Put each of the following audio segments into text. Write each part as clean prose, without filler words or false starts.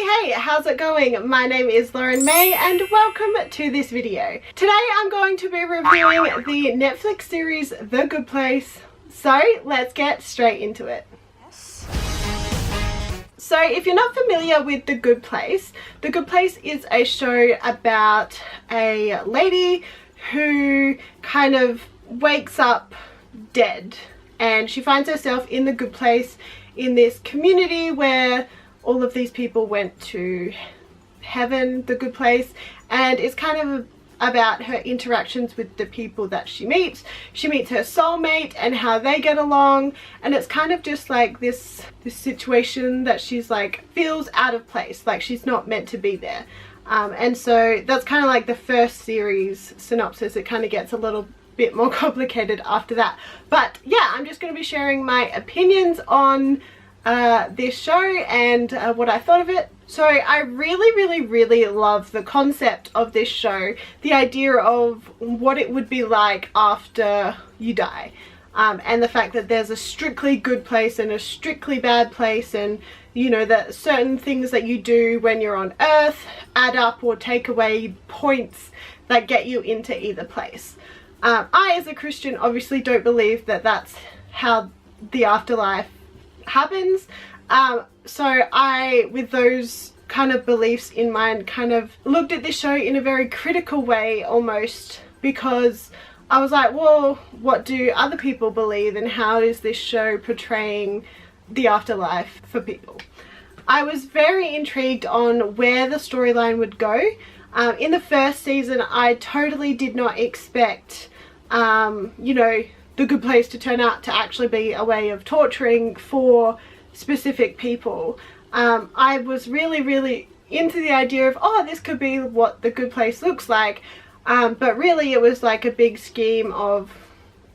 Hey, how's it going? My name is Lauren May and welcome to this video. Today I'm going to be reviewing the Netflix series The Good Place. So let's get straight into it. So if you're not familiar with The Good Place is a show about a lady who kind of wakes up dead and she finds herself in the good place in this community where all of these people went to heaven, the good place, and it's kind of about her interactions with the people that she meets. She meets her soulmate and how they get along, and it's kind of just like this situation that she's like feels out of place, like she's not meant to be there. And so that's kind of like the first series synopsis. It kind of gets a little bit more complicated after that. But yeah, I'm just going to be sharing my opinions on this show and what I thought of it. So I really love the concept of this show, the idea of what it would be like after you die, and the fact that there's a strictly good place and a strictly bad place, and you know that certain things that you do when you're on Earth add up or take away points that get you into either place. I, as a Christian, obviously don't believe that that's how the afterlife happens, so I, with those kind of beliefs in mind, kind of looked at this show in a very critical way almost, because I was like, well, what do other people believe and how is this show portraying the afterlife for people? I was very intrigued on where the storyline would go. In the first season I totally did not expect you know, The Good Place to turn out to actually be a way of torturing for specific people. I was really into the idea of, oh, this could be what The Good Place looks like, but really it was like a big scheme of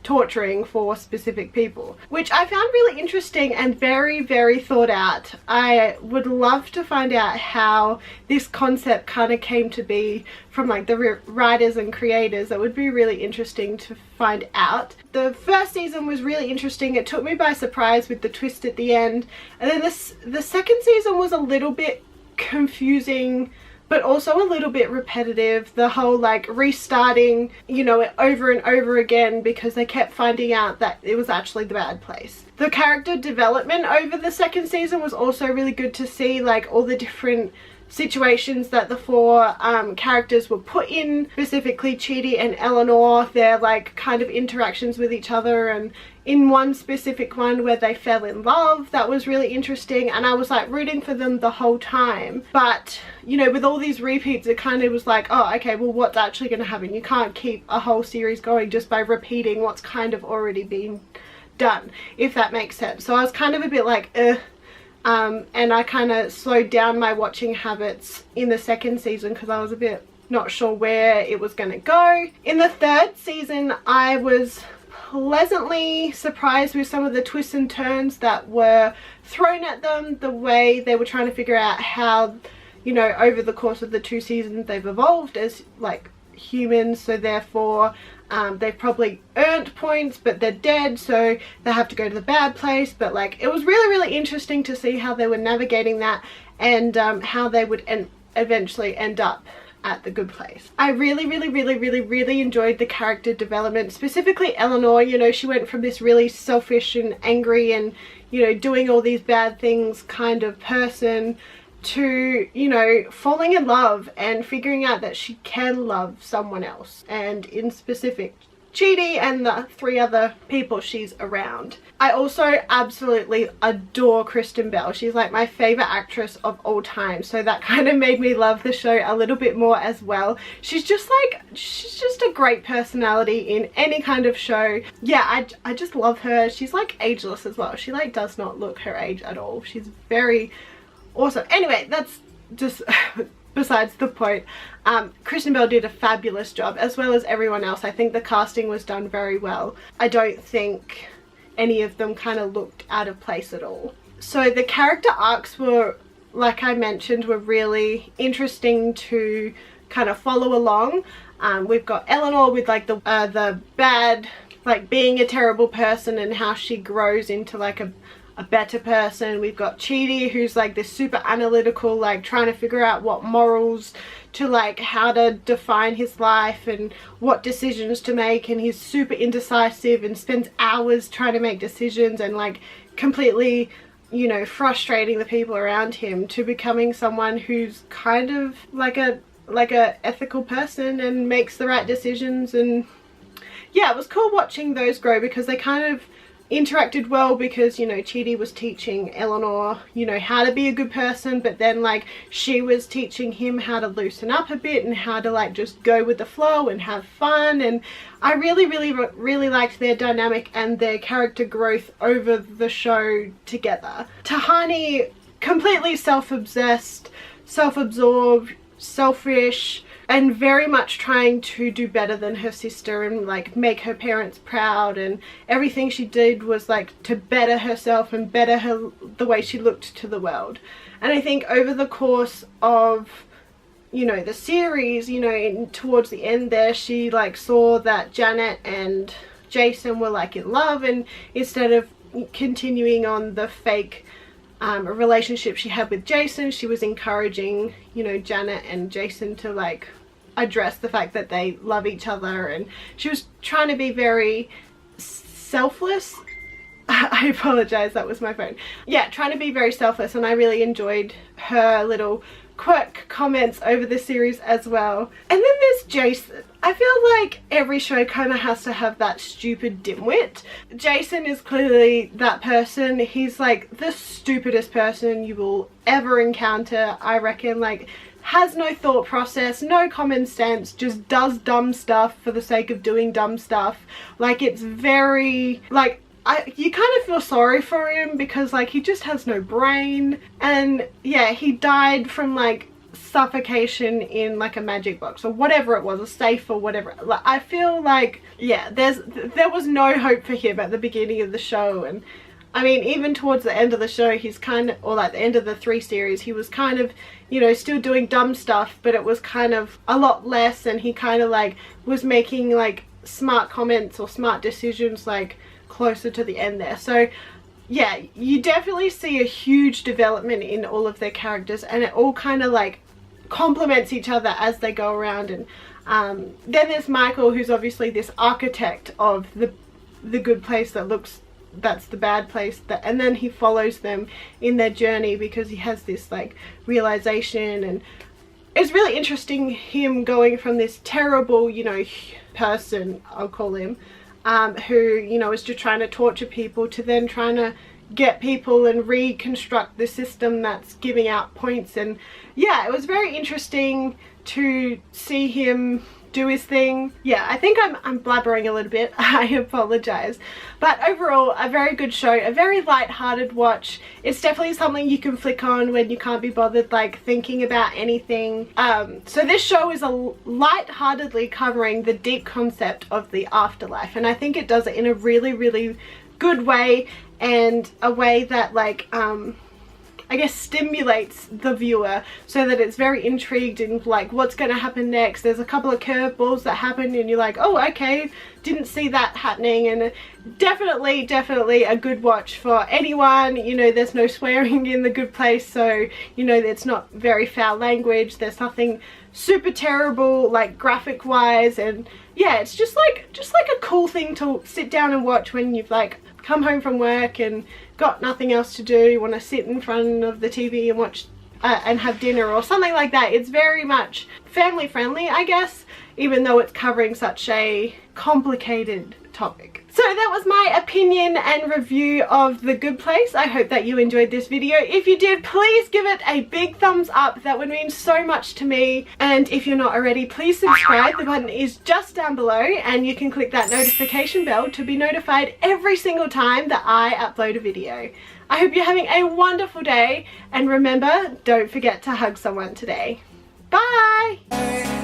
torturing for specific people, which I found really interesting and very thought out. I would love to find out how this concept kind of came to be from like the writers and creators. That would be really interesting to find out. The first season was really interesting. It took me by surprise with the twist at the end, and then the second season was a little bit confusing but also a little bit repetitive. The whole like restarting, you know, over and over again because they kept finding out that it was actually the bad place. The character development over the second season was also really good to see, like all the different situations that the four characters were put in, specifically Chidi and Eleanor, their like kind of interactions with each other, and in one specific one where they fell in love, that was really interesting, and I was like rooting for them the whole time. But you know, with all these repeats, it kind of was like, oh okay, well what's actually going to happen? You can't keep a whole series going just by repeating what's kind of already been done, if that makes sense. So I was kind of a bit like and I kind of slowed down my watching habits in the second season because I was a bit not sure where it was going to go. In the third season I was pleasantly surprised with some of the twists and turns that were thrown at them, the way they were trying to figure out how, you know, over the course of the two seasons they've evolved as like humans, so therefore they've probably earned points but they're dead, so they have to go to the bad place. But like it was really interesting to see how they were navigating that, and how they would eventually end up at the good place. I really enjoyed the character development, specifically Eleanor. You know, she went from this really selfish and angry and, you know, doing all these bad things kind of person to, you know, falling in love and figuring out that she can love someone else, and in specific Chidi and the three other people she's around. I also absolutely adore Kristen Bell. She's like my favorite actress of all time, so that kind of made me love the show a little bit more as well. She's just a great personality in any kind of show. Yeah, I just love her. She's like ageless as well. She like does not look her age at all. She's very awesome. Anyway, that's just besides the point. Kristen Bell did a fabulous job, as well as everyone else. I think the casting was done very well. I don't think any of them kind of looked out of place at all. So the character arcs were, like I mentioned, were really interesting to kind of follow along. We've got Eleanor with like the bad, like being a terrible person, and how she grows into like a a better person. We've got Chidi, who's like this super analytical, like trying to figure out what morals to, like how to define his life and what decisions to make, and he's super indecisive and spends hours trying to make decisions and like completely, you know, frustrating the people around him, to becoming someone who's kind of like a ethical person and makes the right decisions. And yeah, it was cool watching those grow because they kind of interacted well, because, you know, Chidi was teaching Eleanor, you know, how to be a good person, but then like she was teaching him how to loosen up a bit and how to like just go with the flow and have fun. And I really liked their dynamic and their character growth over the show together. Tahani, completely self-obsessed, self-absorbed, selfish, and very much trying to do better than her sister and like make her parents proud, and everything she did was like to better herself and better the way she looked to the world. And I think over the course of, you know, the series, you know, towards the end there, she like saw that Janet and Jason were like in love, and instead of continuing on the fake relationship she had with Jason, she was encouraging, you know, Janet and Jason to like address the fact that they love each other, and she was trying to be very selfless. I apologize, that was my phone. Yeah, trying to be very selfless, and I really enjoyed her little quirk comments over the series as well. And then there's Jason. I feel like every show kind of has to have that stupid dimwit. Jason is clearly that person. He's like the stupidest person you will ever encounter, I reckon. Like, has no thought process, no common sense, just does dumb stuff for the sake of doing dumb stuff. Like, it's very, like, you kind of feel sorry for him because like he just has no brain. And yeah, he died from like suffocation in like a magic box or whatever it was, a safe or whatever. Like, I feel like, yeah, there was no hope for him at the beginning of the show. And I mean, even towards the end of the show, he's kind of, or like the end of the 3 series, he was kind of, you know, still doing dumb stuff, but it was kind of a lot less, and he kind of like was making like smart comments or smart decisions like closer to the end there. So yeah, you definitely see a huge development in all of their characters, and it all kind of like complements each other as they go around. And then there's Michael, who's obviously this architect of the good place that's the bad place, and then he follows them in their journey because he has this like realization. And it's really interesting, him going from this terrible, you know, person, I'll call him, who, you know, is just trying to torture people, to then trying to get people and reconstruct the system that's giving out points. And yeah, it was very interesting to see him do his thing. Yeah, I think I'm blabbering a little bit. I apologize. But overall, a very good show, a very light-hearted watch. It's definitely something you can flick on when you can't be bothered like thinking about anything. So this show is a light-heartedly covering the deep concept of the afterlife, and I think it does it in a really good way, and a way that like I guess stimulates the viewer so that it's very intrigued in like what's going to happen next. There's a couple of curveballs that happen and you're like, oh okay, didn't see that happening. And definitely a good watch for anyone. You know, there's no swearing in The Good Place, so you know it's not very foul language. There's nothing super terrible like graphic wise, and yeah, it's just like a cool thing to sit down and watch when you've like come home from work and got nothing else to do. You want to sit in front of the TV and watch and have dinner or something like that. It's very much family friendly, I guess, even though it's covering such a complicated topic. So that was my opinion and review of The Good Place. I hope that you enjoyed this video. If you did, please give it a big thumbs up. That would mean so much to me. And if you're not already, please subscribe. The button is just down below, and you can click that notification bell to be notified every single time that I upload a video. I hope you're having a wonderful day, and remember, don't forget to hug someone today. Bye!